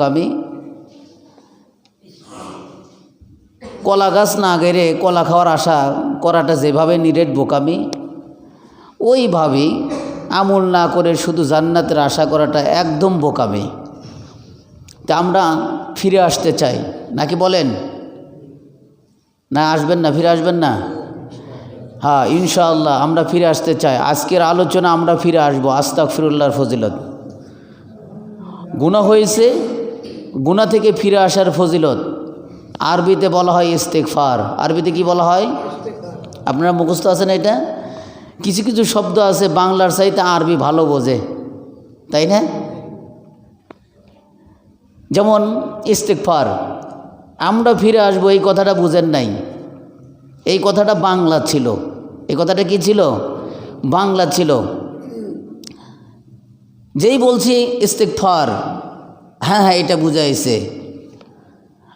আমি কলা গাছ না গেড়ে কলা খাওয়ার আশা করাটা যেভাবে নিরেট বোকামি, ওইভাবেই আমল না করে শুধু জান্নাতের আশা করাটা একদম বোকামি। তা আমরা ফিরে আসতে চাই নাকি বলেন? না আসবেন না? ফিরে আসবেন না? হ্যাঁ, ইনশাআল্লাহ আমরা ফিরে আসতে চাই। আজকের আলোচনা আমরা ফিরে আসবো আস্তাগফিরুল্লাহর ফজিলত। গুনাহ হয়েছে, গুনাহ থেকে ফিরে আসার ফজিলত আরবিতে বলা হয় ইস্তেগফার। আরবিতে কি বলা হয়? আপনারা মুখস্থ আছেন এটা? কিছু কিছু শব্দ আছে বাংলার চাইতে আরবি ভালো বোঝে, তাই না? যেমন ইস্তেগফার, আমরা ফিরে আসবো এই কথাটা বুঝেন নাই, এই কথাটা বাংলা ছিল। এই কথাটা কি ছিল? বাংলা ছিল। যেই বলছি ইস্তেগফার, হ্যাঁ হ্যাঁ এটা বুঝাইছে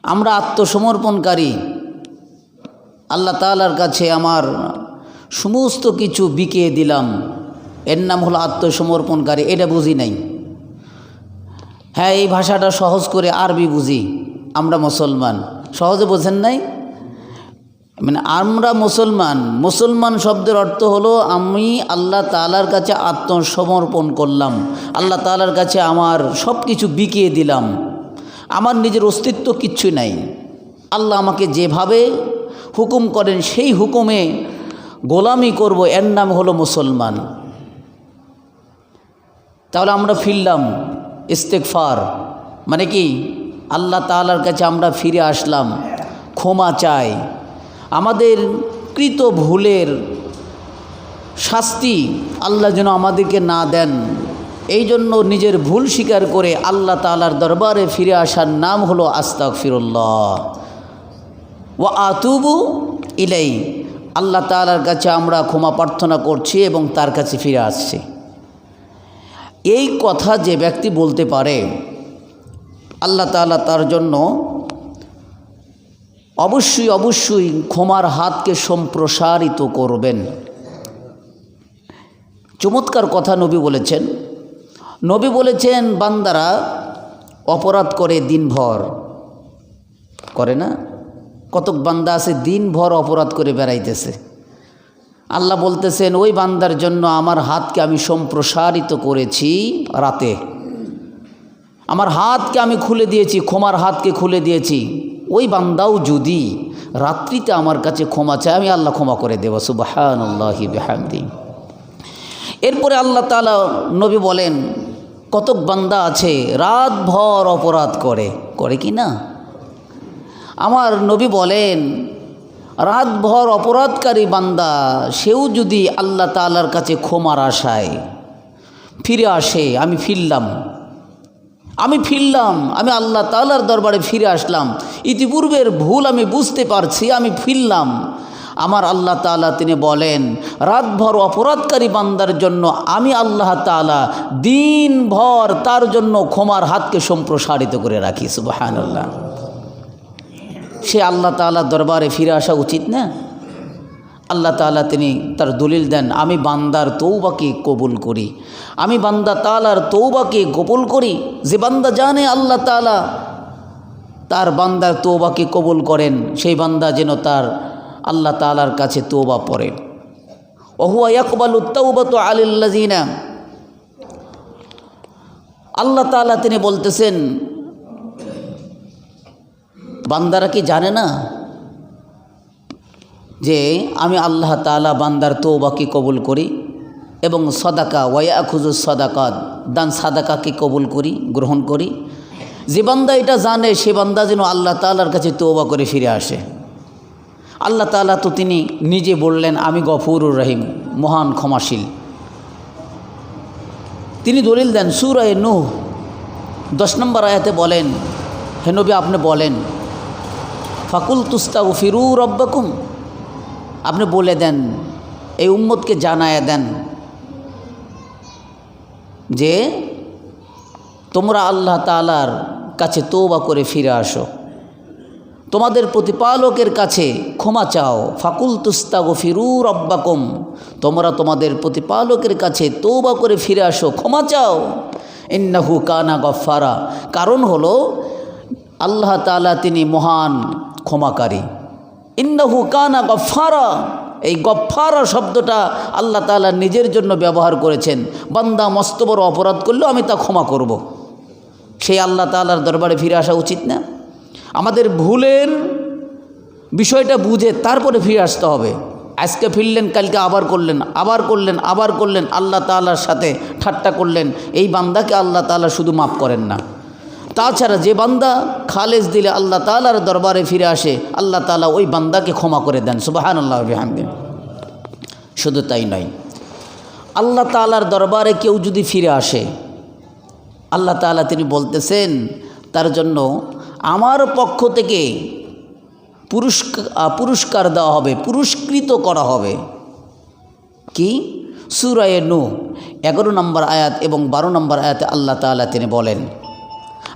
আমরা আত্মসমর্পণকারী, আল্লাহ তাআলার কাছে আমার সমস্ত কিছু বিকিয়ে দিলাম, এর নাম হলো আত্মসমর্পণকারী। এটা বুঝি নাই। হ্যাঁ, এই ভাষাটা সহজ করে আরবি বুঝি, আমরা মুসলমান। সহজে বোঝেন নাই? মানে আমরা মুসলমান, মুসলমান শব্দের অর্থ হলো আমি আল্লাহ তাআলার কাছে আত্মসমর্পণ করলাম, আল্লাহ তাআলার কাছে আমার সব কিছু বিকিয়ে দিলাম, আমার নিজের অস্তিত্ব কিচ্ছু নাই। আল্লাহ আমাকে যেভাবে হুকুম করেন সেই হুকুমে গোলামি করব, এর নাম হলো মুসলমান। তাহলে আমরা ফিরলাম, ইস্তেগফার মানে কি? আল্লাহ তাআলার কাছে আমরা ফিরে আসলাম, ক্ষমা চাই, আমাদের কৃত ভুলের শাস্তি আল্লাহ যেন আমাদেরকে না দেন, এই জন্য নিজের ভুল স্বীকার করে আল্লাহ তাআলার দরবারে ফিরে আসার নাম হলো আস্তাগফিরুল্লাহ ওয়া আতুবু ইলাইহি। আল্লাহ তাআলার কাছে আমরা ক্ষমা প্রার্থনা করছি এবং তার কাছে ফিরে আসছি। এই কথা যে ব্যক্তি বলতে পারে, আল্লাহ তাআলা তার জন্য অবশ্যই অবশ্যই ক্ষমার হাতকে সম্প্রসারিত করবেন। চমৎকার কথা নবী বলেছেন। নবী বলেছেন বান্দারা অপরাধ করে দিনভর, করে না? কতক বান্দা আছে দিনভর অপরাধ করে বেড়াইতেছে। আল্লাহ বলতেছেন ওই বান্দার জন্য আমার হাতকে আমি সম্প্রসারিত করেছি রাতে, আমার হাতকে আমি খুলে দিয়েছি, ক্ষমার হাতকে খুলে দিয়েছি। ওই বান্দাও যদি রাত্রিতে আমার কাছে ক্ষমা চায় আমি আল্লাহ ক্ষমা করে দেব। সুবহানাল্লাহি বিহামদিহি। এরপরে আল্লাহ তাআলা নবী বলেন কতক বান্দা আছে রাতভর অপরাধ করে, করে কি না? আমার নবী বলেন রাতভর অপরাধকারী বান্দা সেও যদি আল্লাহ তাআলার কাছে ক্ষমার আশায় ফিরে আসে, আমি ফিরলাম, আমি আল্লাহ তাআলার দরবারে ফিরে আসলাম, ইতিপূর্বের ভুল আমি বুঝতে পারছি, আমি ফিরলাম, আমার আল্লাহ তাআলা তিনি বলেন রাতভর অপরাধকারী বান্দার জন্য আমি আল্লাহ তাআলা দিনভর তার জন্য ক্ষমার হাতকে সম্প্রসারিত করে রাখি। সুবহানাল্লাহ। সে আল্লাহ তাআলার দরবারে ফিরে আসা উচিত না? আল্লাহ তাআলা তিনি তার দলিল দেন, আমি বান্দার তৌবাকে কবুল করি, আমি বান্দা তাআলার তৌবাকে কবুল করি। যে বান্দা জানে আল্লাহ তাআলা তার বান্দার তৌবাকে কবুল করেন, সেই বান্দা যেন তার আল্লাহ তাআলার কাছে তৌবা পড়ে। ওহুয়া ইয়াকবালুত তাওবাতু আলাল্লাযিনা, আল্লাহ তাআলা তিনি বলতেছেন বান্দারা কি জানে না যে আমি আল্লাহ তাআলা বান্দার তৌবাকে কবুল করি এবং সাদাকা ওয়া ইয়াখুযুস সাদাকাত, দান সাদাকাকে কবুল করি, গ্রহণ করি। যে বান্দা এটা জানে সে বান্দা যেন আল্লাহ তাআলার কাছে তৌবা করে ফিরে আসে। আল্লাহ তাআলা তো তিনি নিজে বললেন আমি গফুরুর রহিম, মহান ক্ষমাশীল। তিনি দলিল দেন সূরা নূহ 10 নম্বর আয়াতে বলেন, হে নবী আপনি বলেন ফাকুলতু আস্তাগফিরু রাব্বাকুম, আপনি বলে দেন, এই উম্মতকে জানায়া দেন যে তোমরা আল্লাহ তাআলার কাছে তওবা করে ফিরে আসো, তোমাদের প্রতিপালকের কাছে ক্ষমা চাও। ফাকুল তুস্তাগফিরু রব্বাকুম, তোমরা তোমাদের প্রতিপালকের কাছে তওবা করে ফিরে আসো, ক্ষমা চাও। ইন্নাহু কানা গফফারা, কারণ হলো আল্লাহ তাআলা তিনি মহান ক্ষমাকারী। ইন্নাহু কানা গফফারা, এই গফফারা শব্দটা আল্লাহ তাআলা নিজের জন্য ব্যবহার করেছেন। বান্দা মস্ত বড় অপরাধ করলেও আমি তা ক্ষমা করব, সেই আল্লাহ তাআলার দরবারে ফিরে আসা উচিত না? আমাদের ভুলের বিষয়টা বুঝে তারপরে ফিরে আসতে হবে। আজকে ফিরলেন, কালকে আবার করলেন, আবার করলেন, আবার করলেন, আল্লাহ তাআলার সাথে ঠাট্টা করলেন, এই বান্দাকে আল্লাহ তাআলা শুধু মাফ করেন না। তাছাড়া যে বান্দা খালেস দিলে আল্লাহ তাআলার দরবারে ফিরে আসে, আল্লাহ তাআলা ওই বান্দাকে ক্ষমা করে দেন। সুবহানাল্লাহ ওয়া বিহামদিহি। শুধু তাই নয়, আল্লাহ তাআলার দরবারে কেউ যদি ফিরে আসে, আল্লাহ তাআলা তিনি বলতেছেন তার জন্য আমার পক্ষ থেকে পুরস্কার দেওয়া হবে, পুরস্কৃত করা হবে। কি? সূরা নূহ 11 নম্বর আয়াত এবং 12 নম্বর আয়াতে আল্লাহ তাআলা তিনি বলেন,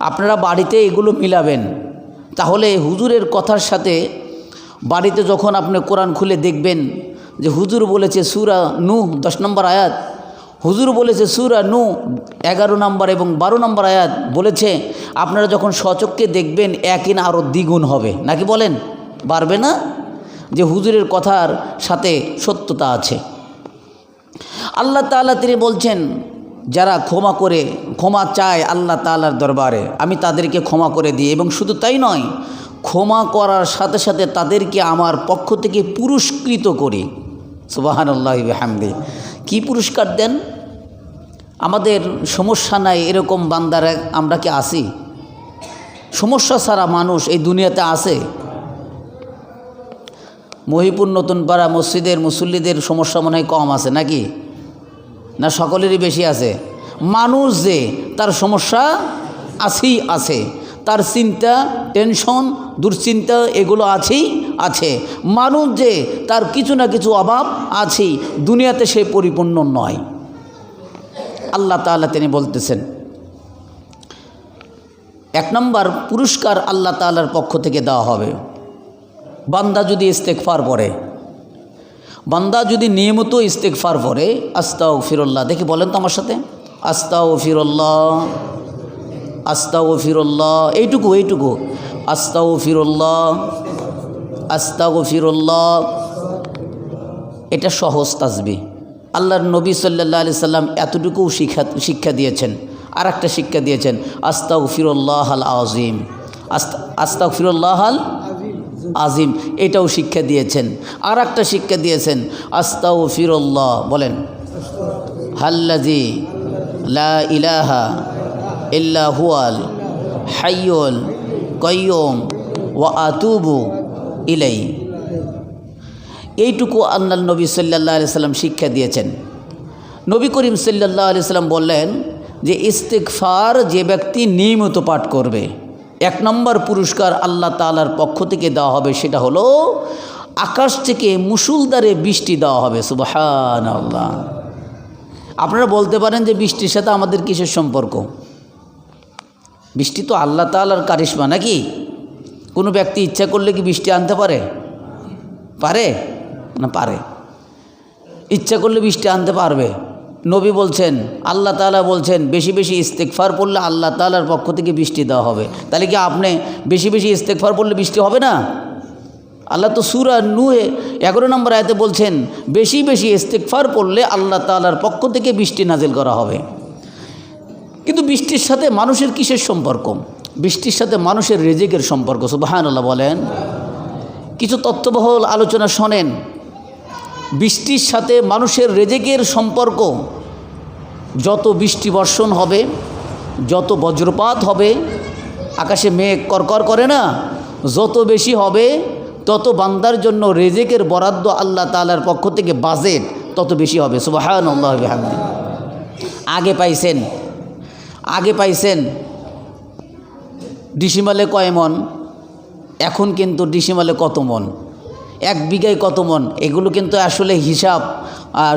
আপনারা বাড়িতে এগুলো মিলাবেন, তাহলে হুজুরের কথার সাথে বাড়িতে যখন আপনি কোরআন খুলে দেখবেন যে হুজুর বলেছে সূরা নূহ 10 নম্বর আয়াত, হুজুর বলেছে সূরা নূহ 11 নম্বর এবং 12 নম্বর আয়াত বলেছে, আপনারা যখন স্বচক্ষে দেখবেন একই না আরও দ্বিগুণ হবে, নাকি বলেন? বাড়বে না? যে হুজুরের কথার সাথে সত্যতা আছে। আল্লাহ তাআলা তিনি বলছেন যারা ক্ষমা চায় আল্লাহ তাআলার দরবারে, আমি তাদেরকে ক্ষমা করে দিই, এবং শুধু তাই নয়, ক্ষমা করার সাথে সাথে তাদেরকে আমার পক্ষ থেকে পুরস্কৃত করি। সুবহানাল্লাহি ওয়া বিহামদিহি। কি পুরস্কার দেন? আমাদের সমস্যা নাই এরকম বান্দারা আমরা কি আসি? সমস্যা ছাড়া মানুষ এই দুনিয়াতে আছে? মহিপুর নতুন পাড়া মসজিদের মুসল্লিদের সমস্যা মনে হয় কম আছে নাকি? না সকলেরই বেশি আছে? মানুষ যে তার সমস্যা আছেই আছে, তার চিন্তা, টেনশন, দুশ্চিন্তা এগুলো আছেই আছে। মানুষ যে তার কিছু না কিছু অভাব আছেই, দুনিয়াতে সে পরিপূর্ণ নয়। আল্লাহ তাআলা তিনি বলতেছেন 1 নম্বর পুরস্কার আল্লাহ তাআলার পক্ষ থেকে দেওয়া হবে। বান্দা যদি ইস্তেগফার পড়ে, বান্দা যদি নিয়মিত ইস্তেগফার পড়ে, আস্তাগফিরুল্লাহ, দেখি বলেন তো আমার সাথে, আস্তাগফিরুল্লাহ, আস্তাগফিরুল্লাহ, এইটুকু আস্তাগফিরুল্লাহ, আস্তাগফিরুল্লাহ। এটা সহজ তাসবিহ। আল্লাহর নবী সাল্লাল্লাহু আলাইহি সাল্লাম এতটুকুও শিক্ষা দিয়েছেন। আর একটা শিক্ষা দিয়েছেন, আস্তাগফিরুল্লাহাল আযীম, আস্তাগফিরুল্লাহাল আজিম, এটাও শিক্ষা দিয়েছেন। আর একটা শিক্ষা দিয়েছেন, আস্তাগফিরুল্লাহ, বলেন, হাল্লাযী লা ইলাহা ইল্লা হুয়াল হাইয়ুল কাইয়্যুম ওয়া আতুবু ইলাইহি। এইটুকু আল্লাহর নবী সাল্লাল্লাহু আলাইহি সাল্লাম শিক্ষা দিয়েছেন। নবী করিম সাল্লাল্লাহু আলাইহি সাল্লাম বললেন যে ইস্তিগফার যে ব্যক্তি নিয়মিত পাঠ করবে, 1 নম্বর পুরস্কার আল্লাহ তাআলার পক্ষ থেকে দেওয়া হবে, সেটা হলো আকাশ থেকে মুষলধারে বৃষ্টি দেওয়া হবে। সুবহানাল্লাহ। আপনারা বলতে পারেন যে বৃষ্টির সাথে আমাদের কিসের সম্পর্ক? বৃষ্টি তো আল্লাহ তাআলার কারিশমা, নাকি? কোনো ব্যক্তি ইচ্ছা করলে কি বৃষ্টি আনতে পারে? পারে না? পারে। ইচ্ছা করলে বৃষ্টি আনতে পারবে। নবী বলছেন, আল্লাহ তাআলা বলছেন, বেশি বেশি ইস্তেগফার পড়লে আল্লাহ তাআলার পক্ষ থেকে বৃষ্টি দেওয়া হবে। তাহলে কি আপনি বেশি বেশি ইস্তেগফার পড়লে বৃষ্টি হবে না? আল্লাহ তো সূরা নূহে 11 নম্বর আয়াতে বলছেন, বেশি বেশি ইস্তেগফার পড়লে আল্লাহ তাআলার পক্ষ থেকে বৃষ্টি নাজিল করা হবে। কিন্তু বৃষ্টির সাথে মানুষের কিসের সম্পর্ক? বৃষ্টির সাথে মানুষের রিজিকের সম্পর্ক। সুবহানাল্লাহ বলেন। কিছু তত্ত্ববহুল আলোচনা শোনেন। বৃষ্টির সাথে মানুষের রিজিকের সম্পর্ক, যত বৃষ্টি বর্ষণ হবে, যত বজ্রপাত হবে, আকাশে মেঘ করকর করে না, যত বেশি হবে তত বান্দার জন্য রিজিকের বরাদ্দ আল্লাহ তাআলার পক্ষ থেকে বাজেট তত বেশি হবে। সুবহানাল্লাহ ওয়া বিহামদিহি। আগে পাইছেন ডিসিমালে কয় মন, এখন কিন্তু ডিসিমালে কত মন, 1 বিঘায় কত মন, এগুলো কিন্তু আসলে হিসাব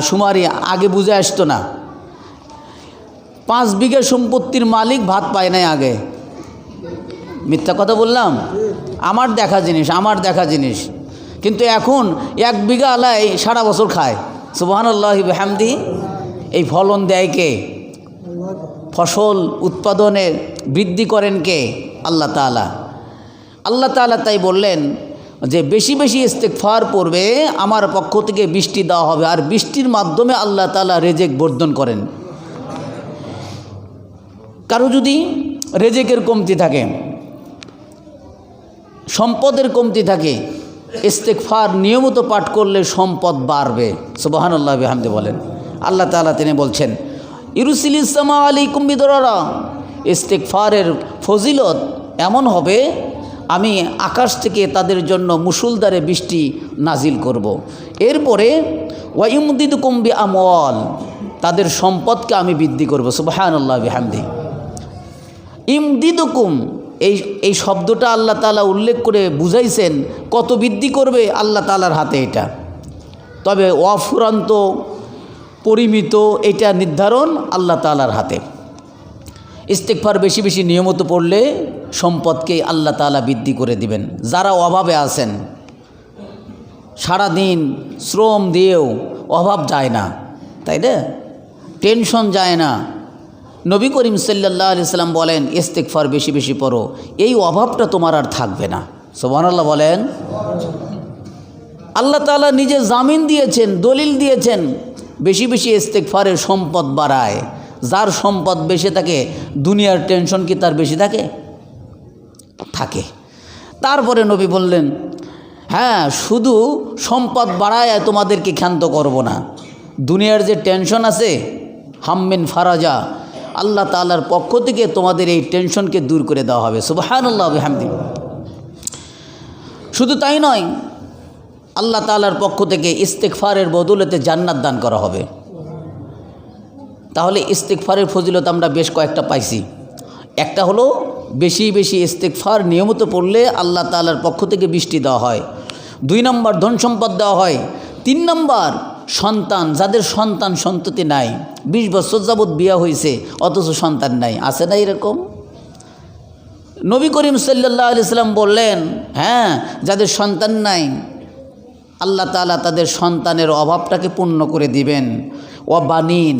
সুমারি আগে বুঝে আসতো না। 5 বিঘা সম্পত্তির মালিক ভাত পায় নাই আগে। মিথ্যা কথা বললাম? আমার দেখা জিনিস। কিন্তু এখন 1 বিঘা আলাই সারা বছর খায়। সুবহানাল্লাহি বিহামদি। এই ফলন দেয় কে? ফসল উৎপাদনে বৃদ্ধি করেন কে? আল্লাহ তাআলা। আল্লাহ তাআলা তাই বললেন যে বেশি বেশি ইস্তেগফার পড়বে, আমার পক্ষ থেকে বৃষ্টি দেওয়া হবে, আর বৃষ্টির মাধ্যমে আল্লাহ তাআলা রেজেক বর্ধন করেন। কারো যদি রেজেকের কমতি থাকে, সম্পদের কমতি থাকে, ইস্তেগফার নিয়মিত পাঠ করলে সম্পদ বাড়বে। সুবহানাল্লাহ বিহামদি বলেন। আল্লাহ তাআলা তিনি বলছেন ইরসিলিস সামা আলাইকুম বিদরারা, ইস্তেগফারের ফজিলত এমন হবে আমি আকাশ থেকে তাদের জন্য মুষলধারে বৃষ্টি নাজিল করব। এরপরে ওয়াইমদিদুকুম বিআমওয়াল, তাদের সম্পদকে আমি বৃদ্ধি করব। সুবহানাল্লাহ বিহামদি। ইমদিদুকুম এই শব্দটা আল্লাহ তাআলা উল্লেখ করে বুঝাইছেন কত বৃদ্ধি করবে আল্লাহ তাআলার হাতে এটা। তবে অফুরান্ত পরিমিত এটা নির্ধারণ আল্লাহ তাআলার হাতে। ইস্তেগফার বেশি বেশি নিয়মিত পড়লে সম্পদকে আল্লাহ তাআলা বৃদ্ধি করে দিবেন। যারা অভাবে আছেন, সারাদিন শ্রম দিয়েও অভাব যায় না, তাই না? টেনশন যায় না। নবী করিম সাল্লাল্লাহু আলাইহি সাল্লাম বলেন ইস্তেগফার বেশি বেশি পড়ো, এই অভাবটা তোমার আর থাকবে না। সুবহানাল্লাহ বলেন। আল্লাহ তাআলা নিজে জামিন দিয়েছেন, দলিল দিয়েছেন, বেশি বেশি ইস্তেগফারের সম্পদ বাড়ায়। যার সম্পদ বেশি থাকে দুনিয়ার টেনশন কি তার বেশি থাকে? থাকে। তারপরে নবী বললেন হ্যাঁ, শুধু সম্পদ বাড়ায় তোমাদেরকে ক্ষান্ত করব না, দুনিয়ার যে টেনশন আছে হাম্মিন ফারাজা, আল্লাহ তাআলার পক্ষ থেকে তোমাদের এই টেনশনকে দূর করে দেওয়া হবে। সুবহানাল্লাহ বিহামদি। শুধু তাই নয়, আল্লাহ তাআলার পক্ষ থেকে ইস্তেগফারের বদৌলতে জান্নাত দান করা হবে। তাহলে ইস্তেগফারের ফজিলত আমরা বেশ কয়েকটা পাইছি। একটা হলো বেশি বেশি ইস্তেগফার নিয়মিত পড়লে আল্লাহ তাআলার পক্ষ থেকে বৃষ্টি দেওয়া হয়। 2 নম্বর ধন সম্পদ দেওয়া হয়। 3 নম্বর সন্তান, যাদের সন্তান সন্ততি নাই, 20 বছর যাবৎ বিয়ে হয়েছে অথচ সন্তান নাই, আছে না এরকম? নবী করিম সাল্লাল্লাহু আলাইহি সাল্লাম বললেন হ্যাঁ, যাদের সন্তান নাই আল্লাহ তাআলা তাদের সন্তানের অভাবটাকে পূর্ণ করে দিবেন। ও বানিন,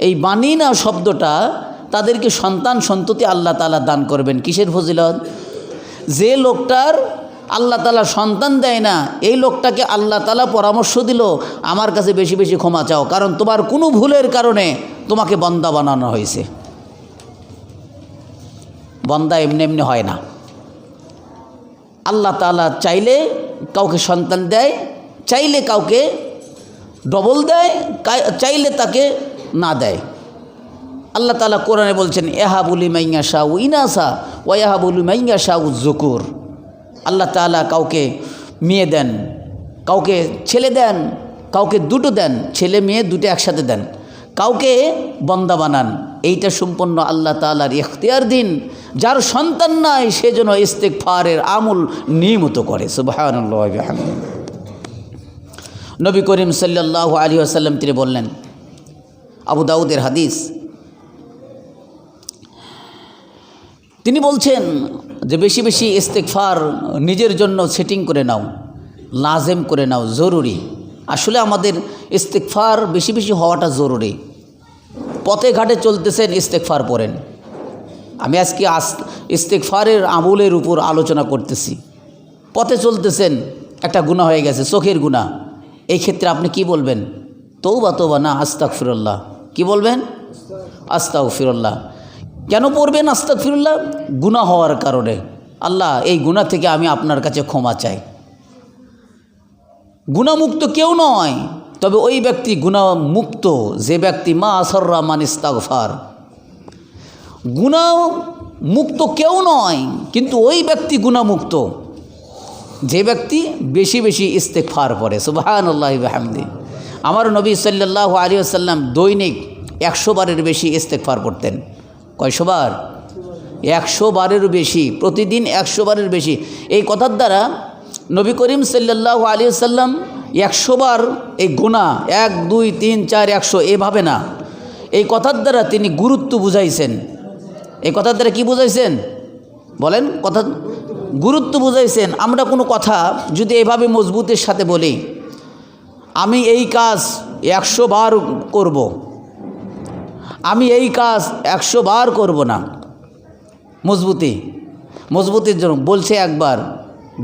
এই বানিনা শব্দটা তাদেরকে সন্তান সন্ততি আল্লাহ তাআলা দান করবেন। কিসের ফজিলত? যে লোকটার আল্লাহ তাআলা সন্তান দেয় না, এই লোকটাকে আল্লাহ তাআলা পরামর্শ দিল আমার কাছে বেশি বেশি ক্ষমা চাও, কারণ তোমার কোনো ভুলের কারণে তোমাকে বান্দা বানানো হয়েছে। বান্দা এমনি এমনি হয় না। আল্লাহ তাআলা চাইলে কাউকে সন্তান দেয়, চাইলে কাউকে ডবল দেয়, চাইলে তাকে না দেয়। আল্লাহ তাআলা কোরআনে বলছেন ইয়াহাবুলি মাইয়া শাউ ইনাসা ওয়া ইয়াহাবুলি মাইয়া শাউ যুকুর। আল্লাহ তাআলা কাউকে মেয়ে দেন, কাউকে ছেলে দেন, কাউকে দুটো দেন, ছেলে মেয়ে দুটো একসাথে দেন, কাউকে বান্দা বানান। এইটা সম্পূর্ণ আল্লাহ তাআলার ইখতিয়ার দিন। যার সন্তান নাই সে যেন ইস্তেগফারের আমল নিয়মিত করে। সুবহানাল্লাহ ওয়া বিহামদিহি। নবী করিম সাল্লাল্লাহু আলাইহি ওয়াসাল্লাম তিনি বললেন, আবু দাউদের হাদিস, তিনি বলছেন যে বেশি বেশি ইস্তেগফার নিজের জন্য সেটিং করে নাও, লাজেম করে নাও, জরুরি। আসলে আমাদের ইস্তেগফার বেশি বেশি হওয়াটা জরুরি। পথে ঘাটে চলতেছেন, ইস্তেগফার পড়েন। আমি আজকে ইস্তেগফারের আমলের উপর আলোচনা করতেছি। পথে চলতেছেন, একটা গুনাহ হয়ে গেছে, চোখের গুনাহ, এই ক্ষেত্রে আপনি কি বলবেন? তৌবা তৌবা না, আস্তাগফিরুল্লাহ। কি বলবেন? আস্তাগফিরুল্লাহ। কেন পড়বেন আস্তাগফিরুল্লাহ? গুনাহ হওয়ার কারণে। আল্লাহ, এই গুনাহ থেকে আমি আপনার কাছে ক্ষমা চাই। গুনাহমুক্ত কেউ নয়, তবে ওই ব্যক্তি গুনাহমুক্ত যে ব্যক্তি মা আসররা মান ইস্তাগফার। গুনাহমুক্ত কেউ নয়, কিন্তু ওই ব্যক্তি গুনাহমুক্ত যে ব্যক্তি বেশি বেশি ইস্তেগফার পড়ে। সুবহানাল্লাহি ওয়া বিহামদিহি। আমার নবী সাল্লাল্লাহু আলাইহি ওয়াসাল্লাম দৈনিক 100 বারের বেশি ইস্তেগফার পড়তেন। কয়শো বার? 100 বারের বেশি, প্রতিদিন 100 বারের বেশি। এই কথার দ্বারা নবী করিম সাল্লাল্লাহু আলাইহি ওয়াসাল্লাম 100 বার এই গুনাহ 1 2 3 4 100 এভাবে না, এই কথার দ্বারা তিনি গুরুত্ব বুঝাইছেন। এই কথার দ্বারা কি বুঝাইছেন? বলেন কথা গুরুত্ব বুঝাইছেন। আমরা কোনো কথা যদি এভাবে মজবুতের সাথে বলি, আমি এই কাজ 100 বার করব, আমি এই কাজ 100 বার করব না, মজবুতির জন্য বলছে একবার,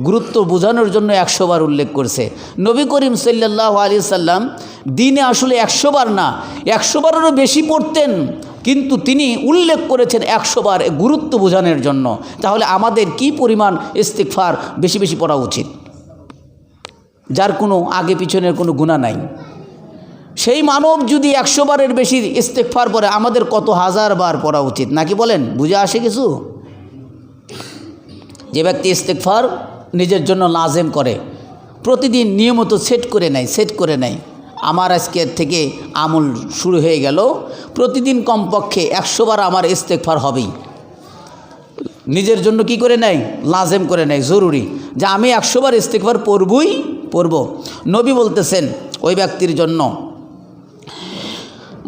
গুরুত্ব বোঝানোর জন্য 100 বার উল্লেখ করছে। নবী করিম সাল্লাল্লাহু আলাইহি সাল্লাম দিনে আসলে 100 বার না, 100 বারেরও বেশি পড়তেন, কিন্তু তিনি উল্লেখ করেছেন 100 বার গুরুত্ব বোঝানোর জন্য। তাহলে আমাদের কি পরিমাণ ইস্তিগফার বেশি বেশি পড়া উচিত, যার কোনো আগে পিছনের কোনো গুনাহ নাই। সেই মানব যদি 100 বারের বেশি ইস্তিগফার পড়ে, আমাদের কত হাজার বার পড়া উচিত, নাকি বলেন? বুঝে আসে কিছু? যে ব্যক্তি ইস্তিগফার নিজের জন্য লাজেম করে, প্রতিদিন নিয়মিত সেট করে নেয়, আমার আজকের থেকে আমল শুরু হয়ে গেল, প্রতিদিন কমপক্ষে 100 বার আমার ইস্তিগফার হবেই, নিজের জন্য কি করে নেয়? লাজেম করে নেয়, জরুরি, যে আমি 100 বার ইস্তিগফার পড়ব। নবী বলতেছেন ওই ব্যক্তির জন্য,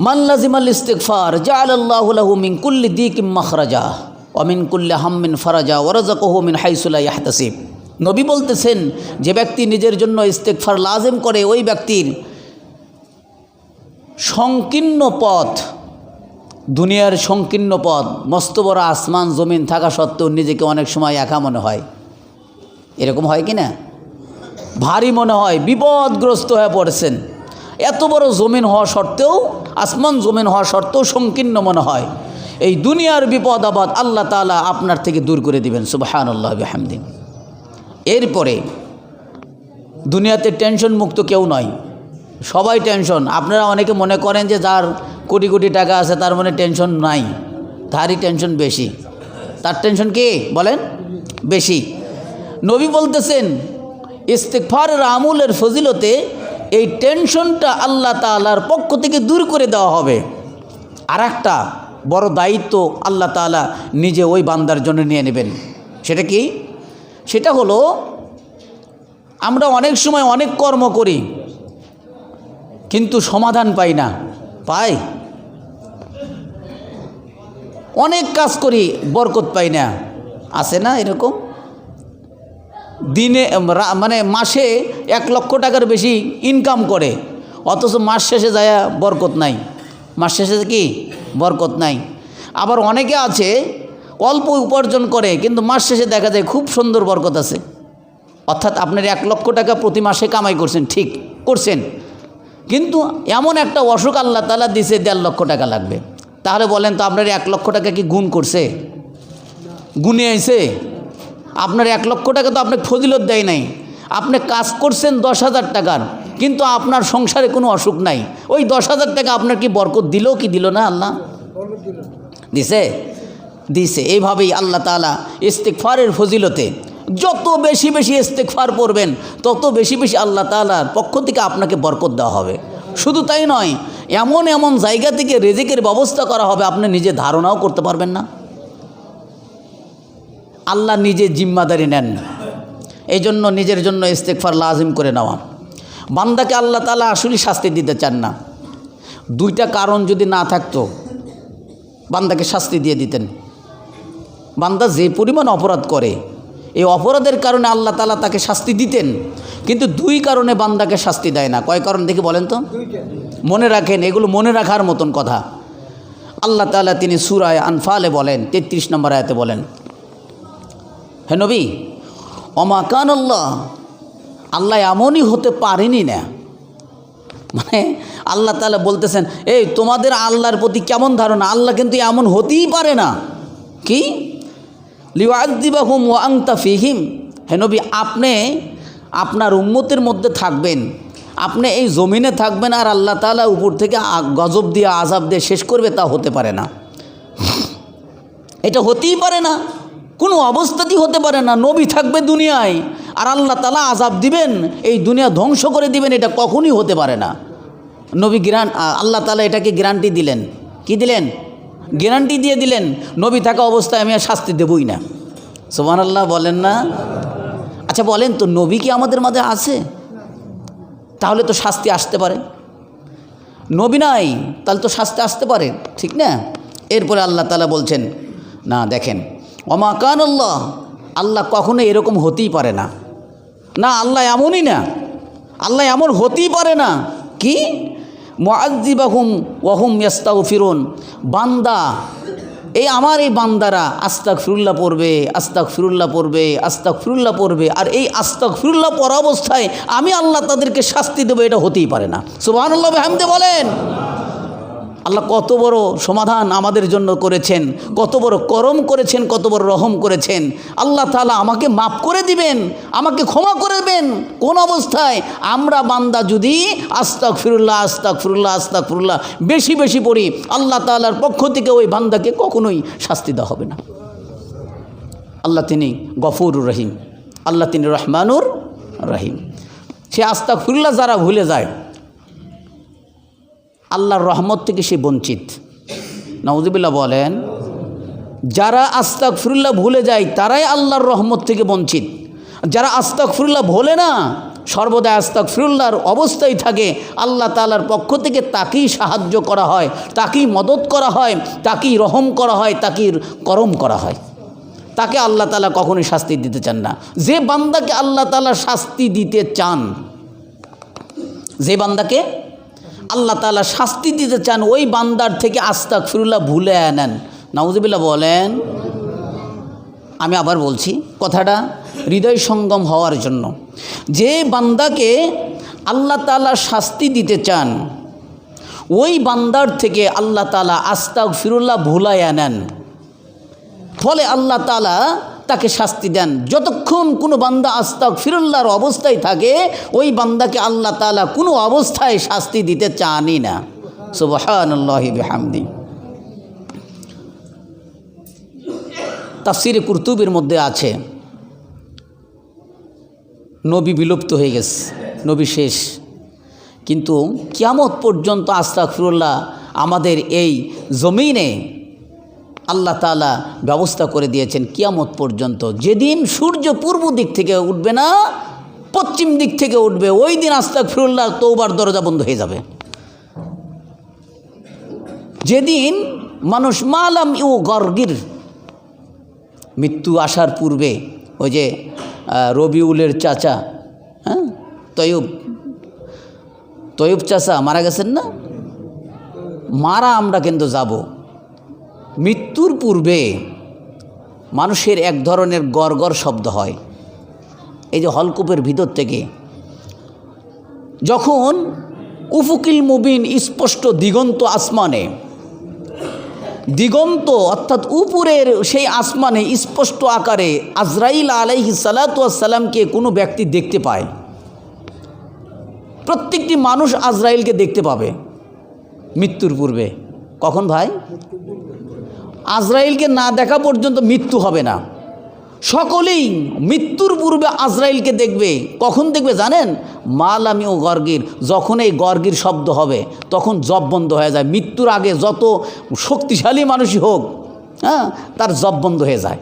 মান লাজিমাল ইস্তিগফার জাআলাল্লাহু লাহু মিন কুল্লি দিকিম মাখরাজা ওয়া মিন কুল্লি হাম্মিন ফারাজা ওয়া রাযাকাহু মিন হাইসু লা ইয়াহতাসিব। নবী বলতেছেন, যে ব্যক্তি নিজের জন্য ইস্তিগফার লাজিম করে, ওই ব্যক্তির সংকীর্ণ পথ, দুনিয়ার সংকীর্ণ পথ, মস্ত বড় আসমান জমিন থাকা সত্ত্বেও নিজেকে অনেক সময় একা মনে হয়। এরকম হয় কি না? ভারী মনে হয়, বিপদগ্রস্ত হয়ে পড়েছেন। এত বড় জমিন হওয়া সত্ত্বেও, আসমান জমিন হওয়া সত্ত্বেও সংকীর্ণ মনে হয়। এই দুনিয়ার বিপদ আপদ আল্লাহ তাআলা আপনার থেকে দূর করে দিবেন, সুবহানাল্লাহ বিহামদিহি। এরপরে দুনিয়াতে টেনশন মুক্ত কেউ নয়, সবাই টেনশন। আপনারা অনেকে মনে করেন যে যার কোটি কোটি টাকা আছে তার মনে টেনশন নাই, তারই টেনশন বেশি। তার টেনশন কি বলেন? বেশি। নবী বলতেছেন, ইস্তিগফারের আমলের ফজিলতে এই টেনশনটা আল্লাহ তাআলার পক্ষ থেকে দূর করে দেওয়া হবে। আর একটা বড় দায়িত্ব আল্লাহ তাআলা নিজে ওই বান্দার জন্য নিয়ে নেবেন। সেটা কি? সেটা হলো, আমরা অনেক সময় অনেক কর্ম করি কিন্তু সমাধান পাই না। পাই? অনেক কাজ করি, বরকত পাই না। আছে না এরকম? দিনে মানে মাসে 1 লক্ষ টাকার বেশি ইনকাম করে, অথচ মাস শেষে যায় বরকত নাই। মাস শেষে কি বরকত নাই। আবার অনেকে আছে অল্প উপার্জন করে, কিন্তু মাস শেষে দেখা যায় খুব সুন্দর বরকত আছে। অর্থাৎ আপনার 1 লক্ষ টাকা প্রতি মাসে কামাই করছেন, ঠিক করছেন, কিন্তু এমন একটা অসুখ আল্লাহ তাআলা দিছে 1.5 লক্ষ টাকা লাগবে। তাহলে বলেন তো, আপনার 1 লক্ষ টাকা কি গুণ করছে? গুণে আইছে? আপনার 1 লক্ষ টাকা তো আপনাকে ফজিলত দেয় নাই। আপনি কাজ করছেন 10,000 টাকার, কিন্তু আপনার সংসারে কোনো অসুখ নাই। ওই 10,000 টাকা আপনার কি বরকত দিল কি দিল না? আল্লাহ দিছে, দিছে। এইভাবেই আল্লাহ তাআলা ইস্তিগফারের ফজিলতে যত বেশি বেশি ইস্তিগফার পড়বেন, তত বেশি বেশি আল্লাহ তাআলার পক্ষ থেকে আপনাকে বরকত দেওয়া হবে। শুধু তাই নয়, এমন এমন জায়গা থেকে রিজিকের ব্যবস্থা করা হবে, আপনি নিজে ধারণাও করতে পারবেন না। আল্লাহ নিজে জিম্মাদারি নেন। এই জন্য নিজের জন্য ইস্তিগফার লাজিম করে নেওয়া। বান্দাকে আল্লাহ তাআলা আসলে শাস্তি দিতে চান না। 2টা কারণ যদি না থাকতো, বান্দাকে শাস্তি দিয়ে দিতেন। বান্দা যে পরিমাণ অপরাধ করে, এই অপরাধের কারণে আল্লাহ তাআলা তাকে শাস্তি দিতেন, কিন্তু 2 কারণে বান্দাকে শাস্তি দেয় না। কয় কারণ দেখি বলেন তো? মনে রাখেন, এগুলো মনে রাখার মতন কথা। আল্লাহ তাআলা তিনি সূরা আনফালে বলেন, 33 নম্বর আয়াতে বলেন, হে নবী, ওমা কান আল্লাহ এমনই হতে পারেনি না। মানে আল্লাহ তাআলা বলতেছেন, এই তোমাদের আল্লাহর প্রতি কেমন ধারণা? আল্লাহ কিন্তু এমন হতেই পারে না। কি? লিউআযযিবাহুম ওয়া আনতা ফীহিম। হে নবী, আপনি আপনার উম্মতের মধ্যে থাকবেন, আপনি এই জমিনে থাকবেন, আর আল্লাহ তাআলা উপর থেকে গজব দিয়ে আযাব দিয়ে শেষ করবে, তা হতে পারে না। এটা হতেই পারে না, কোনো অবস্থাতেই হতে পারে না। নবী থাকবে দুনিয়ায়, আর আল্লাহ তাআলা আযাব দিবেন, এই দুনিয়া ধ্বংস করে দিবেন, এটা কখনই হতে পারে না। নবী আল্লাহ তাআলা এটাকে গ্যারান্টি দিলেন। কি দিলেন? গ্যারান্টি দিয়ে দিলেন, নবী থাকা অবস্থায় আমি আর শাস্তি দেবই না। সুবহানাল্লাহ বলেন না? আচ্ছা বলেন তো, নবী কি আমাদের মাঝে আছে? তাহলে তো শাস্তি আসতে পারে। নবী নাই, তাহলে তো শাস্তি আসতে পারে, ঠিক না? এরপরে আল্লাহ তাআলা বলছেন, না দেখেন, ওমা কান আল্লাহ, আল্লাহ কখনো এরকম হতেই পারে না। না, আল্লাহ এমনই না, আল্লাহ এমন হতেই পারে না। কি মুআযযিবাহুম ওয়া হুম ইস্তাগফিরুন, বান্দা আমার এই বান্দারা আস্তাগফিরুল্লাহ পড়বে, আস্তাগফিরুল্লাহ পড়বে, আস্তাগফিরুল্লাহ পড়বে, আর এই আস্তাগফিরুল্লাহ পড়া অবস্থায় আমি আল্লাহ তাদেরকে শাস্তি দেবো, এটা হতেই পারে না। সুবহানাল্লাহ বিহামদি বলেন। আল্লাহ কত বড় সমাধান আমাদের জন্য করেছেন, কত বড় করম করেছেন, কত বড় রহম করেছেন। আল্লাহ তাআলা আমাকে মাফ করে দিবেন, আমাকে ক্ষমা করে দেবেন কোন অবস্থায়? আমরা বান্দা যদি আস্তাগফিরুল্লাহ আস্তাগফিরুল্লাহ আস্তাগফিরুল্লাহ বেশি বেশি পড়ি, আল্লাহ তাআলার পক্ষ থেকে ওই বান্দাকে কখনোই শাস্তি দেওয়া হবে না। আল্লাহ তিনি গফুরুর রহিম, আল্লাহ তিনি রহমানুর রহিম। সে আস্তাগফিরুল্লাহ যারা ভুলে যায়, আল্লাহর রহমত থেকে সে বঞ্চিত। নাউযুবিল্লাহ বলেন। যারা আস্তাগফিরুল্লাহ ভুলে যায় তারাই আল্লাহর রহমত থেকে বঞ্চিত। যারা আস্তাগফিরুল্লাহ ভোলে না, সর্বদা আস্তাগফিরুল্লাহর অবস্থায় থাকে, আল্লাহ তাআলার পক্ষ থেকে তাকেই সাহায্য করা হয়, তাকেই মদত করা হয়, তাকেই রহম করা হয়, তাকেই করম করা হয়। তাকে আল্লাহ তাআলা কখনোই শাস্তি দিতে চান না। যে বান্দাকে আল্লাহ তাআলা শাস্তি দিতে চান, যে বান্দাকে আল্লাহ তাআলা শাস্তি দিতে চান, ওই বান্দার থেকে আস্তাগফিরুল্লাহ ভুলে আনেন। নাউযুবিল্লাহ বলেন। আমি আবার বলছি কথাটা হৃদয় সঙ্গম হওয়ার জন্য। যে বান্দাকে আল্লাহ তাআলা শাস্তি দিতে চান, ওই বান্দার থেকে আল্লাহ তাআলা আস্তাগফিরুল্লাহ ভুলায় আনেন, ফলে আল্লাহ তাআলা তাকে শাস্তি দেন। যতক্ষণ কোনো বান্দা আস্তাগফিরুল্লাহর অবস্থায় থাকে, ওই বান্দাকে আল্লাহ তাআলা কোনো অবস্থায় শাস্তি দিতে চানই না। সুবহানাল্লাহি বিহামদি। তাফসীরে কুরতুবীর মধ্যে আছে, নবী বিলুপ্ত হয়ে গেছে, নবী শেষ, কিন্তু কিয়ামত পর্যন্ত আস্তাগফিরুল্লাহ আমাদের এই জমিনে আল্লাহ তাআলা ব্যবস্থা করে দিয়েছেন কিয়ামত পর্যন্ত। যেদিন সূর্য পূর্ব দিক থেকে উঠবে না, পশ্চিম দিক থেকে উঠবে, ওই দিন আস্তাগফিরুল্লাহ তওবার দরজা বন্ধ হয়ে যাবে। যেদিন মানুষ মালাম ইউ গরগির, মৃত্যু আসার পূর্বে, ওই যে রবিউলের চাচা, হ্যাঁ, তয়ুব চাচা মারা গেছেন না, মারা আমরা কিন্তু যাব। মৃত্যুর পূর্বে মানুষের এক ধরনের গড়গড় শব্দ হয়, এই যে হলকূপের ভিতর থেকে। যখন উফুকিল মুবিন, স্পষ্ট দিগন্ত আসমানে, দিগন্ত অর্থাৎ উপরের সেই আসমানে স্পষ্ট আকারে আজরাইল আলাইহিস সালাতু ওয়াস সালামকে কোনো ব্যক্তি দেখতে পায়। প্রত্যেকটি মানুষ আজরাইলকে দেখতে পাবে মৃত্যুর পূর্বে। কখন ভাই? আজরাইলকে না দেখা পর্যন্ত মৃত্যু হবে না। সকলেই মৃত্যুর পূর্বে আজরাইলকে দেখবে। কখন দেখবে জানেন? মালামি ও গর্গির, যখন এই গর্গির শব্দ হবে তখন জব বন্ধ হয়ে যায়। মৃত্যুর আগে যত শক্তিশালী মানুষই হোক, হ্যাঁ, তার জব বন্ধ হয়ে যায়,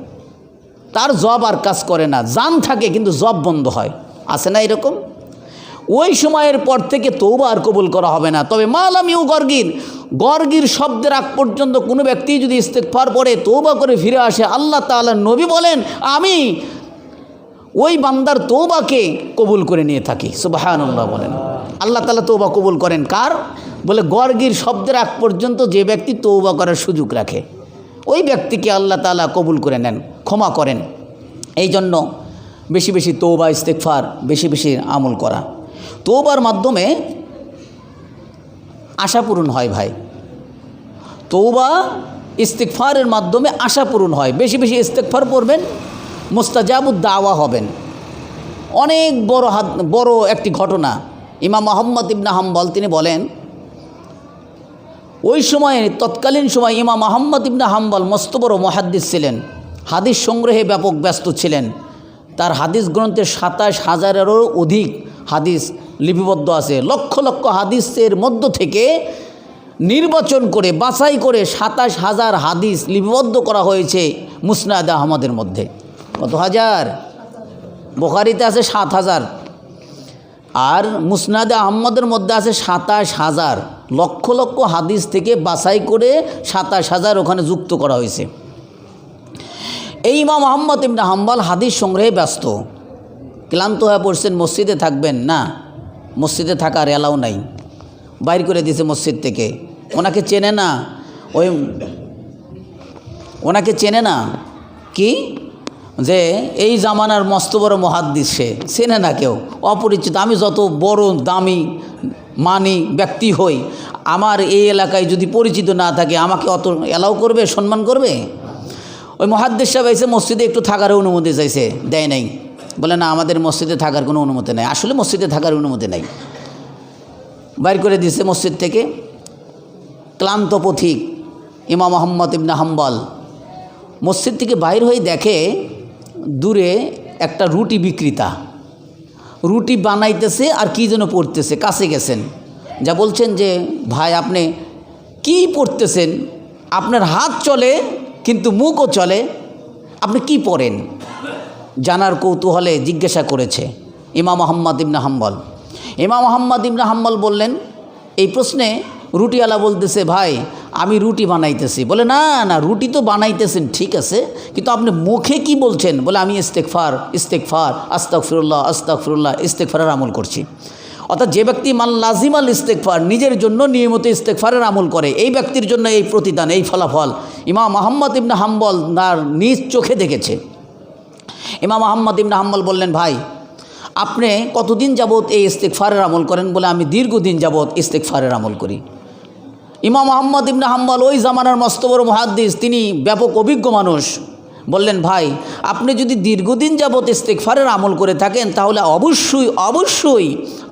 তার জব আর কাজ করে না। জান থাকে কিন্তু জব বন্ধ হয়, আছে না এরকম? ওই সময়ের পর থেকে তওবা আর কবুল করা হবে না। তবে মালামি ও গর্গির, গর্গির শব্দের আগ পর্যন্ত কোনো ব্যক্তি যদি ইস্তেগফার পড়ে, তওবা করে ফিরে আসে, আল্লাহ তাআলা নবী বলেন আমি ওই বান্দার তওবাকে কবুল করে নিয়ে থাকি। সুবহানাল্লাহ বলেন। আল্লাহ তাআলা তওবা কবুল করেন কার? বলে গর্গির শব্দের আগ পর্যন্ত যে ব্যক্তি তওবা করার সুযোগ রাখে, ওই ব্যক্তিকে আল্লাহ তাআলা কবুল করে নেন, ক্ষমা করেন। এই জন্য বেশি বেশি তওবা ইস্তেগফার, বেশি বেশি আমল করা। তওবার মাধ্যমে আশা পূরণ হয় ভাই। তওবা ইস্তেগফারের মাধ্যমে আশা পূরণ হয়। বেশি বেশি ইস্তেগফার পড়বেন, মুস্তাজাবুদ দাওয়া হবেন। অনেক বড় একটি ঘটনা। ইমাম আহমদ ইবনে হাম্বল তিনি বলেন, ওই সময়ে তৎকালীন সময় ইমাম আহমদ ইবনে হাম্বল মস্ত বড় মুহাদ্দিস ছিলেন, হাদিস সংগ্রহে ব্যাপক ব্যস্ত ছিলেন। তার হাদিস গ্রন্থে ২৭,০০০-এরও অধিক হাদিস লিপিবদ্ধ আছে। লক্ষ লক্ষ হাদিসের মধ্য থেকে নির্বাচন করে বাছাই করে ২৭,০০০ হাদিস লিপিবদ্ধ করা হয়েছে মুসনাদ আহমদের মধ্যে। কত হাজার? বুখারীতে আছে ৭,০০০, আর মুসনাদ আহমদের মধ্যে আছে ২৭,০০০। লক্ষ লক্ষ হাদিস থেকে বাছাই করে ২৭,০০০ ওখানে যুক্ত করা হয়েছে। এই ইমাম আহমদ ইবনে হাম্বল হাদিস সংগ্রহে ব্যস্ত, ক্লান্ত হয়ে পড়ছেন, মসজিদে থাকবেন না, মসজিদে থাকার এলাও নাই, বাইর করে দিয়েছে মসজিদ থেকে। ওনাকে চেনে না, ওনাকে চেনে না কি যে এই জামানার মস্ত বড় মুহাদ্দিস, সে চেনে না কেউ, অপরিচিত। আমি যত বড় দামি মানি ব্যক্তি হই, আমার এই এলাকায় যদি পরিচিত না থাকে আমাকে অত এলাও করবে, সম্মান করবে? ওই মুহাদ্দিস সাহেব এসে মসজিদে একটু থাকার অনুমতি চাইছে, দেয় নাই, বলে না আমাদের মসজিদে থাকার কোনো অনুমতি নেই। আসলে মসজিদে থাকার অনুমতি নেই, বাইর করে দিয়েছে মসজিদ থেকে। ক্লান্ত পথিক ইমাম আহমদ ইবনে হাম্বল মসজিদ থেকে বাইর হয়ে দেখে দূরে একটা রুটি বিক্রেতা রুটি বানাইতেছে আর কি যেন পড়তেছে। কাছে গেছেন, যা বলছেন যে ভাই আপনি কি পড়তেছেন, আপনার হাত চলে কিন্তু মুখও চলে, আপনি কি পড়েন? জানার কৌতূহলে জিজ্ঞাসা করেছে ইমাম আহমদ ইবনে হাম্বল। ইমাম আহমদ ইবনে হাম্বল বললেন, এই প্রশ্নে রুটিওয়ালা বলতেছে ভাই আমি রুটি বানাইতেছি। বলে না না, রুটি তো বানাইতেছেন ঠিক আছে, কিন্তু আপনি মুখে কি বলছেন? বলে আমি ইস্তেগফার ইস্তেগফার আস্তাগফিরুল্লাহ আস্তাগফিরুল্লাহ ইস্তেগফারের আমল করছি। অর্থাৎ যে ব্যক্তি মান লাজিমাল ইস্তেগফার, নিজের জন্য নিয়মিত ইস্তেগফারের আমল করে, এই ব্যক্তির জন্য এই প্রতিদান, এই ফলাফল ইমাম আহমদ ইবনে হাম্বল তার নিজ চোখে দেখেছে। ইমাম আহমদ ইবনে হাম্বল বললেন, ভাই আপনি কতদিন যাবত এই ইস্তেগফারের আমল করেন? বলে আমি দীর্ঘদিন যাবত ইস্তেগফারের আমল করি। ইমাম আহমদ ইবনে হাম্বল ওই জামানার মস্ত বড় মুহাদ্দিস, তিনি ব্যাপক অভিজ্ঞ মানুষ। বললেন, ভাই আপনি যদি দীর্ঘদিন যাবত ইস্তেগফারের আমল করে থাকেন তাহলে অবশ্যই অবশ্যই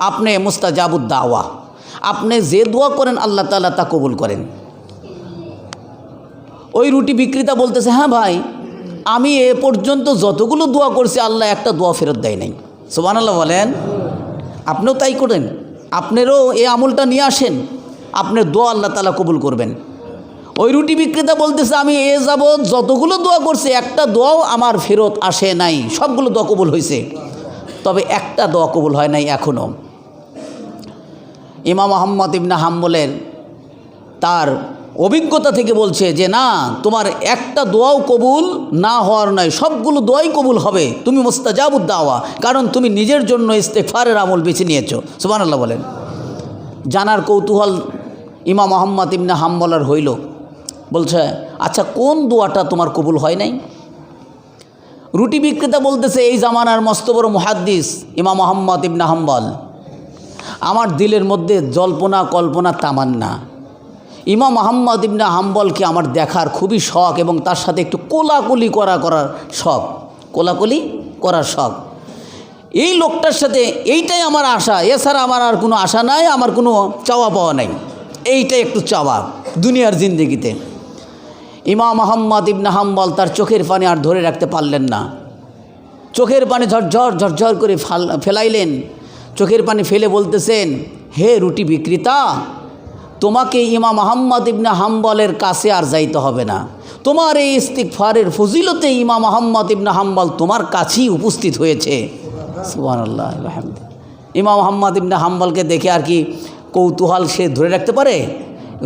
আপনি মুস্তাজাবুদ দাওয়া, আপনি যে দোয়া করেন আল্লাহ তাআলা তা কবুল করেন। ওই রুটি বিক্রেতা বলতেছে, হ্যাঁ ভাই আমি এ পর্যন্ত যতগুলো দোয়া করছি আল্লাহ একটা দোয়া ফেরত দেয় নাই। সুবহানাল্লাহ বলেন। আপনিও তাই করেন, আপনারও এই আমলটা নিয়ে আসেন, আপনার দোয়া আল্লাহ তাআলা কবুল করবেন। ওই রুটি বিক্রেতা বলতেছে, আমি এ যাবৎ যতগুলো দোয়া করছি একটা দোয়াও আমার ফেরত আসে নাই, সবগুলো দোয়া কবুল হয়েছে, তবে একটা দোয়া কবুল হয় নাই এখনও। ইমাম আহমদ ইবনে হাম্বলের তার অভিজ্ঞতা থেকে বলছে যে না, তোমার একটা দোয়াও কবুল না হওয়ার নয়, সবগুলো দোয়াই কবুল হবে, তুমি মুস্তাজাবুদ দাওয়া, কারণ তুমি নিজের জন্য ইস্তেগফারের আমল বেছে নিয়েছো। সুবহানাল্লাহ বলেন। জানার কৌতূহল ইমাম আহমদ ইবনে হাম্বলের হইল। বলছে, আচ্ছা কোন দোয়াটা তোমার কবুল হয় নাই? রুটি বিক্রেতা বলতেছে, এই জামানার মস্ত বড় মুহাদ্দিস ইমাম আহমদ ইবনে হাম্বল, আমার দিলের মধ্যে জল্পনা কল্পনা তামান্না, ইমাম আহমদ ইবনে হাম্বলকে আমার দেখার খুবই শখ এবং তার সাথে একটু কোলাকুলি করার শখ, কোলাকুলি করার শখ। এই লোকটার সাথে এইটাই আমার আশা, এছাড়া আমার আর কোনো আশা নাই, আমার কোনো চাওয়া পাওয়া নাই, এইটাই একটু চাওয়া দুনিয়ার জিন্দেগিতে। ইমাম আহমদ ইবনে হাম্বল তার চোখের পানি আর ধরে রাখতে পারলেন না, চোখের পানি ঝরঝর ঝরঝর করে ফেলাইলেন। চোখের পানি ফেলে বলতেছেন, হে রুটি বিক্রেতা, তোমাকে ইমাম আহমদ ইবনে হাম্বলের কাছে আর যাইতে হবে না, তোমার এই ইস্তিগফারের ফজিলতে ইমাম আহমদ ইবনে হাম্বল তোমার কাছেই উপস্থিত হয়েছে। সুবহানাল্লাহ আলহামদুলিল্লাহ। ইমাম আহমদ ইবনে হাম্বলকে দেখে আর কি কৌতূহল সে ধরে রাখতে পারে?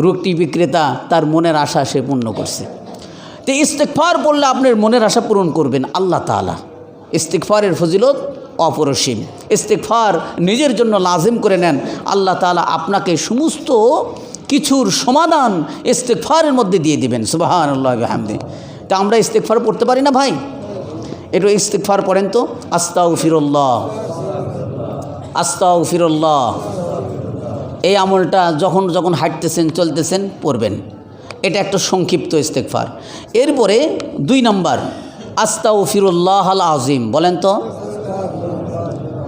রুটি বিক্রেতা তার মনের আশা সে পূর্ণ করছে। তো ইস্তিগফার পড়লে আপনার মনের আশা পূরণ করবেন আল্লাহ তাআলা। ইস্তিগফারের ফজিলত অপরিসীম। ইস্তিগফার নিজের জন্য লাজিম করে নেন, আল্লাহ তাআলা আপনাকে সমস্ত কিছুর সমাধান ইস্তিগফারের মধ্যে দিয়ে দিবেন। সুবহানাল্লাহ ওয়া বিহামদিহি। তা আমরা ইস্তিগফার পড়তে পারি না ভাই? একটু ইস্তিগফার পড়েন তো। আস্তাগফিরুল্লাহ আস্তাগফিরুল্লাহ। এই আমলটা যখন যখন হাঁটতেছেন চলতেছেন পড়বেন, এটা একটা সংক্ষিপ্ত ইস্তিগফার। এরপরে 2 নম্বর আস্তাগফিরুল্লাহ আল আযীম, বলেন তো।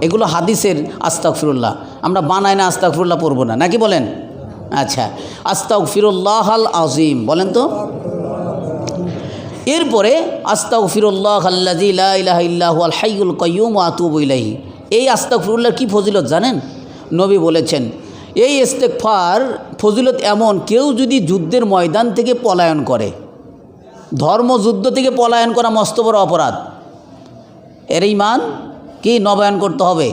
এগুলো হাদিসের আস্তাগফিরুল্লাহ, আমরা বানাই না আস্তাগফিরুল্লাহ পড়বো না নাকি বলেন? আচ্ছা, আস্তাগফিরুল্লাহ আল আযীম বলেন তো। এরপরে আস্তাগফিরুল্লাহ আল্লাযী লা ইলাহা ইল্লা হুয়াল হাইয়ুল কাইয়্যুম ওয়া আতুবু ইলাইহি। এই আস্তাগফিরুল্লাহর কি ফজিলত জানেন? নবী বলেছেন, এই ইস্তেগফার ফজিলত এমন, কেউ যদি যুদ্ধের ময়দান থেকে পলায়ন করে, ধর্মযুদ্ধ থেকে পলায়ন করা মস্ত বড় অপরাধ, এর ঈমান কি নবায়ন করতে হবে।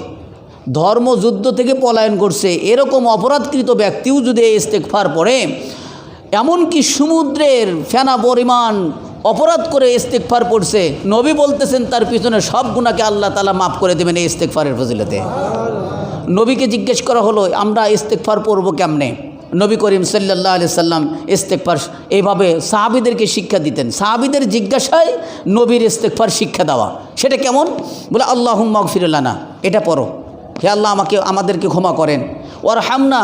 ধর্মযুদ্ধ থেকে পলায়ন করছে এরকম অপরাধকৃত ব্যক্তিও যদি এই ইস্তেগফার পড়ে, এমনকি সমুদ্রের ফেনা পরিমাণ অপরাধ করে ইস্তেগফার পড়ছে, নবী বলতেছেন তার পিছনে সব গুনাহকে আল্লাহ তাআলা মাফ করে দেবেন এই ইস্তেগফারের ফজিলতে। নবীকে জিজ্ঞেস করা হলো আমরা ইস্তেগফার পড়ব কেমনে? নবী করিম সাল্লাল্লাহু আলাইহি সাল্লাম ইস্তেগফার এইভাবে সাহাবীদেরকে শিক্ষা দিতেন। সাহাবীদের জিজ্ঞাসায় নবীর ইস্তেগফার শিক্ষা দেওয়া, সেটা কেমন? বলে আল্লাহুম্মা গফির লানা, এটা পড়ো, হে আল্লাহ আমাদেরকে ক্ষমা করেন, ওয়ারহামনা,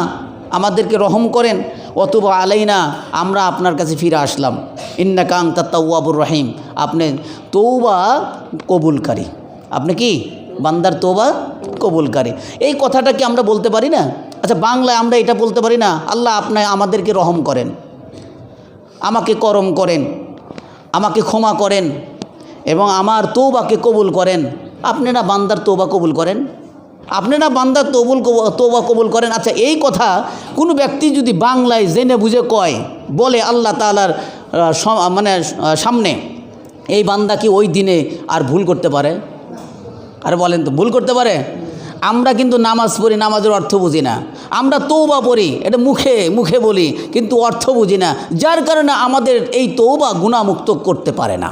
আমাদেরকে রহম করেন, ওয়াতুব আলাইনা, আমরা আপনার কাছে ফিরে আসলাম, ইন্নাকা আনতাত তাওয়াবুর রহিম, আপনি তওবা কবুলকারী, আপনি কি বান্দার তওবা কবুলকারী। এই কথাটা কি আমরা বলতে পারি না? আচ্ছা, বাংলায় আমরা এটা বলতে পারি না, আল্লাহ আপনি আমাদেরকে রহম করেন, আমাকে করম করেন, আমাকে ক্ষমা করেন এবং আমার তওবাকে কবুল করেন। আপনি না বান্দার তওবা কবুল করেন, আপনি না বান্দার তওবা কবুল করেন। আচ্ছা, এই কথা কোনো ব্যক্তি যদি বাংলায় জেনে বুঝে কয়, বলে আল্লাহ তাআলার সামনে, এই বান্দা কি ওই দিনে আর ভুল করতে পারে? আরে বলেন তো, ভুল করতে পারে? আমরা কিন্তু নামাজ পড়ি, নামাজের অর্থ বুঝি না। আমরা তওবা পড়ি, এটা মুখে মুখে বলি, কিন্তু অর্থ বুঝি না, যার কারণে আমাদের এই তওবা গুনাহমুক্ত করতে পারে না।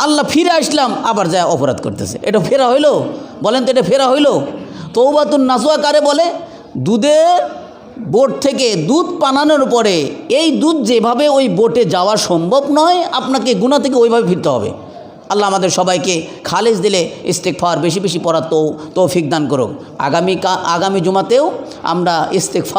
আল্লাহ ফিরে আসলাম, আবার যায় অপরাধ করতেছে, এটা ফেরা হইলো? বলেন তো, এটা ফেরা হইলো? তওবাতুন নাসুহা কারে বলে? দুধের বোট থেকে দুধ বানানোর পরে এই দুধ যেভাবে ওই বোটে যাওয়া সম্ভব নয়, আপনাকে গুনাহ থেকে ওইভাবে ফিরতে হবে। আল্লাহ আমাদের সবাইকে খালেস দিলে ইস্তেগফার বেশি বেশি পড়ার তৌফিক দান করুক। আগামী জুমাতেও আমরা ইস্তেগফার